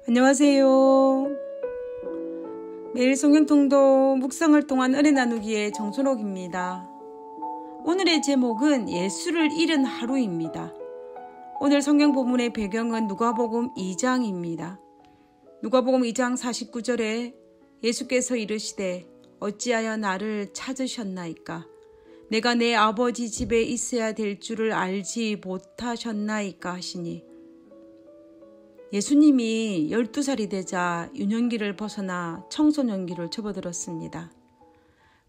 안녕하세요. 매일 성경통독 묵상을 통한 은혜 나누기의 정순옥입니다. 오늘의 제목은 예수를 잃은 하루입니다. 오늘 성경 본문의 배경은 누가복음 2장입니다. 누가복음 2장 49절에 예수께서 이르시되 어찌하여 나를 찾으셨나이까? 내가 내 아버지 집에 있어야 될 줄을 알지 못하셨나이까 하시니, 예수님이 12살이 되자 유년기를 벗어나 청소년기를 접어들었습니다.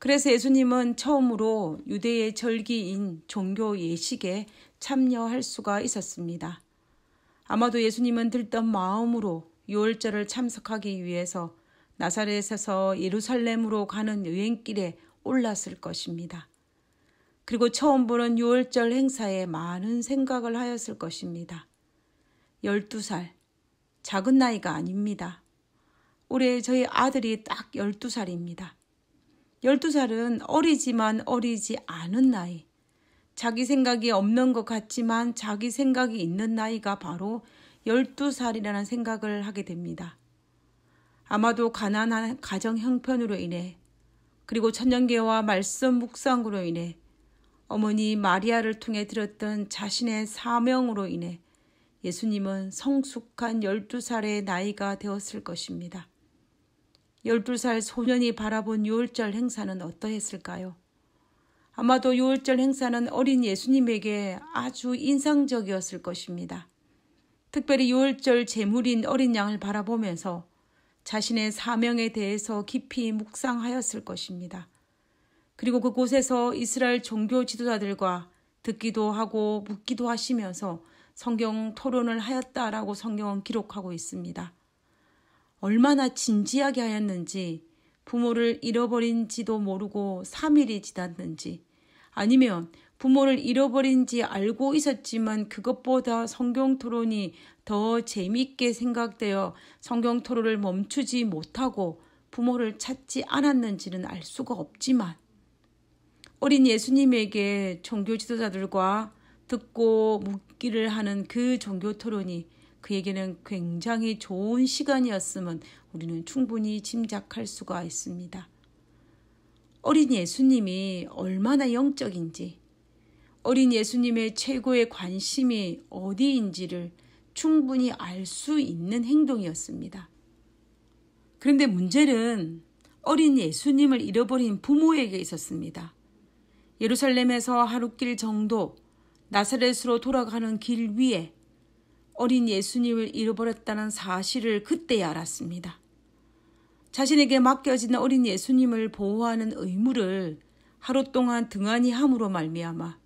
그래서 예수님은 처음으로 유대의 절기인 종교 예식에 참여할 수가 있었습니다. 아마도 예수님은 들뜬 마음으로 유월절을 참석하기 위해서 나사렛에서 예루살렘으로 가는 여행길에 올랐을 것입니다. 그리고 처음 보는 유월절 행사에 많은 생각을 하였을 것입니다. 12살. 작은 나이가 아닙니다. 올해 저희 아들이 딱 12살입니다. 12살은 어리지만 어리지 않은 나이. 자기 생각이 없는 것 같지만 자기 생각이 있는 나이가 바로 12살이라는 생각을 하게 됩니다. 아마도 가난한 가정 형편으로 인해, 그리고 천년계와 말씀 묵상으로 인해, 어머니 마리아를 통해 들었던 자신의 사명으로 인해 예수님은 성숙한 12살의 나이가 되었을 것입니다. 12살 소년이 바라본 유월절 행사는 어떠했을까요? 아마도 유월절 행사는 어린 예수님에게 아주 인상적이었을 것입니다. 특별히 유월절 제물인 어린 양을 바라보면서 자신의 사명에 대해서 깊이 묵상하였을 것입니다. 그리고 그곳에서 이스라엘 종교 지도자들과 듣기도 하고 묻기도 하시면서 성경 토론을 하였다라고 성경은 기록하고 있습니다. 얼마나 진지하게 하였는지, 부모를 잃어버린지도 모르고 3일이 지났는지, 아니면 부모를 잃어버린지 알고 있었지만 그것보다 성경 토론이 더 재미있게 생각되어 성경 토론을 멈추지 못하고 부모를 찾지 않았는지는 알 수가 없지만, 어린 예수님에게 종교 지도자들과 듣고 묻기를 하는 그 종교 토론이 그에게는 굉장히 좋은 시간이었음은 우리는 충분히 짐작할 수가 있습니다. 어린 예수님이 얼마나 영적인지, 어린 예수님의 최고의 관심이 어디인지를 충분히 알 수 있는 행동이었습니다. 그런데 문제는 어린 예수님을 잃어버린 부모에게 있었습니다. 예루살렘에서 하루길 정도 나사렛으로 돌아가는 길 위에 어린 예수님을 잃어버렸다는 사실을 그때야 알았습니다. 자신에게 맡겨진 어린 예수님을 보호하는 의무를 하루 동안 등한히 함으로 말미암아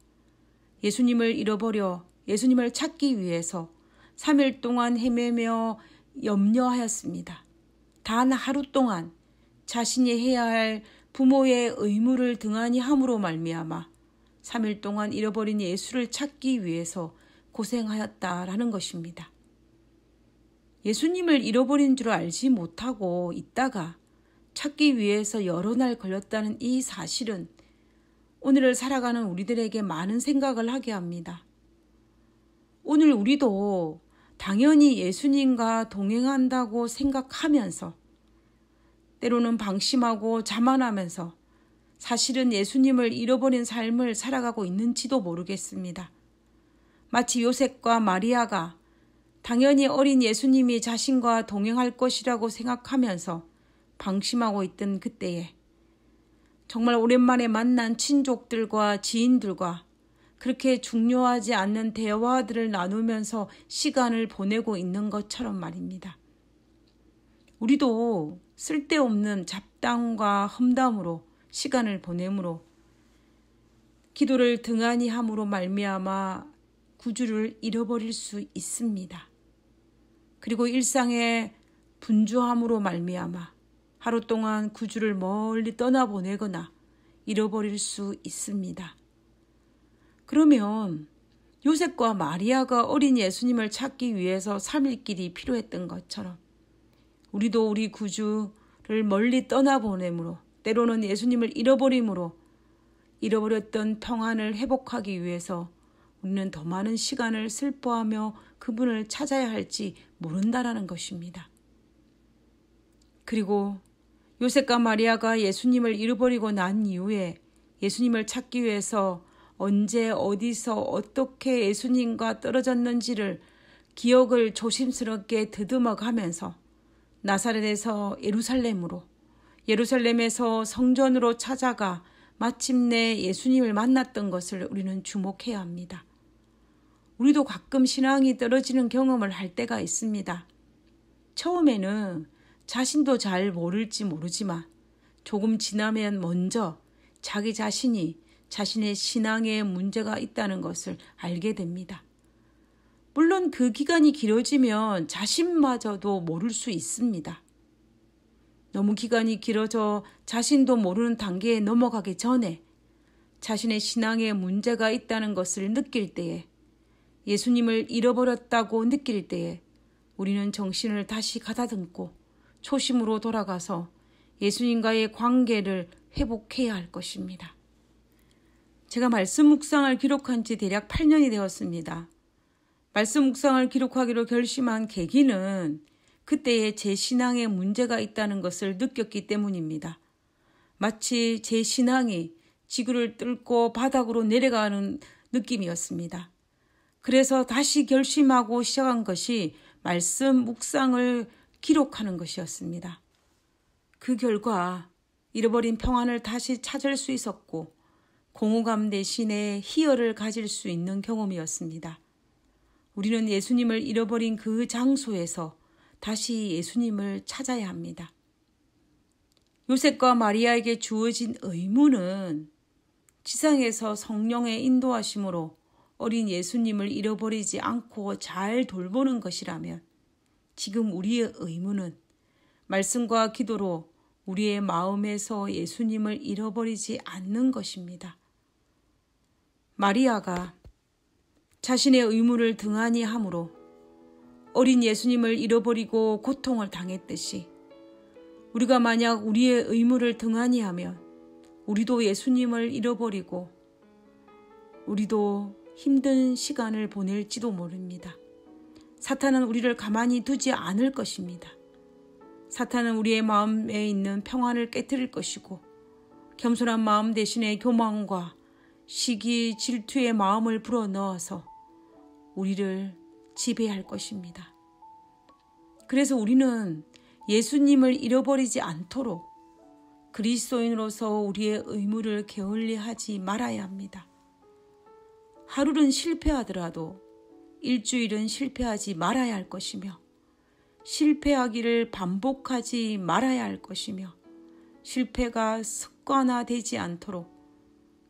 예수님을 잃어버려 예수님을 찾기 위해서 3일 동안 헤매며 염려하였습니다. 단 하루 동안 자신이 해야 할 부모의 의무를 등한히 함으로 말미암아 3일 동안 잃어버린 예수를 찾기 위해서 고생하였다라는 것입니다. 예수님을 잃어버린 줄 알지 못하고 있다가 찾기 위해서 여러 날 걸렸다는 이 사실은 오늘을 살아가는 우리들에게 많은 생각을 하게 합니다. 오늘 우리도 당연히 예수님과 동행한다고 생각하면서, 때로는 방심하고 자만하면서 사실은 예수님을 잃어버린 삶을 살아가고 있는지도 모르겠습니다. 마치 요셉과 마리아가 당연히 어린 예수님이 자신과 동행할 것이라고 생각하면서 방심하고 있던 그때에 정말 오랜만에 만난 친족들과 지인들과 그렇게 중요하지 않는 대화들을 나누면서 시간을 보내고 있는 것처럼 말입니다. 우리도 쓸데없는 잡담과 험담으로 시간을 보내므로, 기도를 등한히 함으로 말미암아 구주를 잃어버릴 수 있습니다. 그리고 일상의 분주함으로 말미암아 하루 동안 구주를 멀리 떠나보내거나 잃어버릴 수 있습니다. 그러면 요셉과 마리아가 어린 예수님을 찾기 위해서 3일 길이 필요했던 것처럼 우리도 우리 구주를 멀리 떠나보내므로, 때로는 예수님을 잃어버림으로 잃어버렸던 평안을 회복하기 위해서 우리는 더 많은 시간을 슬퍼하며 그분을 찾아야 할지 모른다라는 것입니다. 그리고 요셉과 마리아가 예수님을 잃어버리고 난 이후에 예수님을 찾기 위해서 언제 어디서 어떻게 예수님과 떨어졌는지를 기억을 조심스럽게 더듬어 가면서 나사렛에서 예루살렘으로, 예루살렘에서 성전으로 찾아가 마침내 예수님을 만났던 것을 우리는 주목해야 합니다. 우리도 가끔 신앙이 떨어지는 경험을 할 때가 있습니다. 처음에는 자신도 잘 모를지 모르지만 조금 지나면 먼저 자기 자신이 자신의 신앙에 문제가 있다는 것을 알게 됩니다. 물론 그 기간이 길어지면 자신마저도 모를 수 있습니다. 너무 기간이 길어져 자신도 모르는 단계에 넘어가기 전에 자신의 신앙에 문제가 있다는 것을 느낄 때에, 예수님을 잃어버렸다고 느낄 때에 우리는 정신을 다시 가다듬고 초심으로 돌아가서 예수님과의 관계를 회복해야 할 것입니다. 제가 말씀 묵상을 기록한 지 대략 8년이 되었습니다. 말씀 묵상을 기록하기로 결심한 계기는 그때에 제 신앙에 문제가 있다는 것을 느꼈기 때문입니다. 마치 제 신앙이 지구를 뚫고 바닥으로 내려가는 느낌이었습니다. 그래서 다시 결심하고 시작한 것이 말씀 묵상을 기록하는 것이었습니다. 그 결과 잃어버린 평안을 다시 찾을 수 있었고 공허감 대신에 희열을 가질 수 있는 경험이었습니다. 우리는 예수님을 잃어버린 그 장소에서 다시 예수님을 찾아야 합니다. 요셉과 마리아에게 주어진 의무는 지상에서 성령의 인도하심으로 어린 예수님을 잃어버리지 않고 잘 돌보는 것이라면, 지금 우리의 의무는 말씀과 기도로 우리의 마음에서 예수님을 잃어버리지 않는 것입니다. 마리아가 자신의 의무를 등한히 함으로 어린 예수님을 잃어버리고 고통을 당했듯이, 우리가 만약 우리의 의무를 등한히 하면 우리도 예수님을 잃어버리고 우리도 힘든 시간을 보낼지도 모릅니다. 사탄은 우리를 가만히 두지 않을 것입니다. 사탄은 우리의 마음에 있는 평안을 깨뜨릴 것이고 겸손한 마음 대신에 교만과 시기, 질투의 마음을 불어넣어서 우리를 지배할 것입니다. 그래서 우리는 예수님을 잃어버리지 않도록 그리스도인으로서 우리의 의무를 게을리하지 말아야 합니다. 하루는 실패하더라도 일주일은 실패하지 말아야 할 것이며, 실패하기를 반복하지 말아야 할 것이며, 실패가 습관화되지 않도록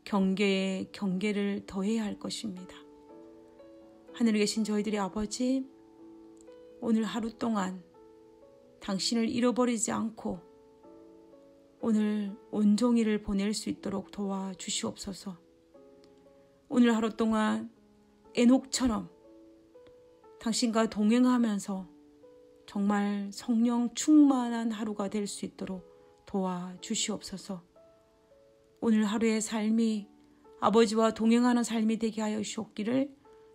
경계에 경계를 더해야 할 것입니다. 하늘에 계신 저희들의 아버지, 오늘 하루 동안 당신을 잃어버리지 않고 오늘 온종일을 보낼 수 있도록 도와주시옵소서. 오늘 하루 동안 에녹처럼 당신과 동행하면서 정말 성령 충만한 하루가 될 수 있도록 도와주시옵소서. 오늘 하루의 삶이 아버지와 동행하는 삶이 되게 하여 주시옵기를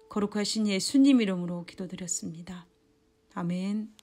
거룩하신 예수님 이름으로 기도드렸습니다. 아멘.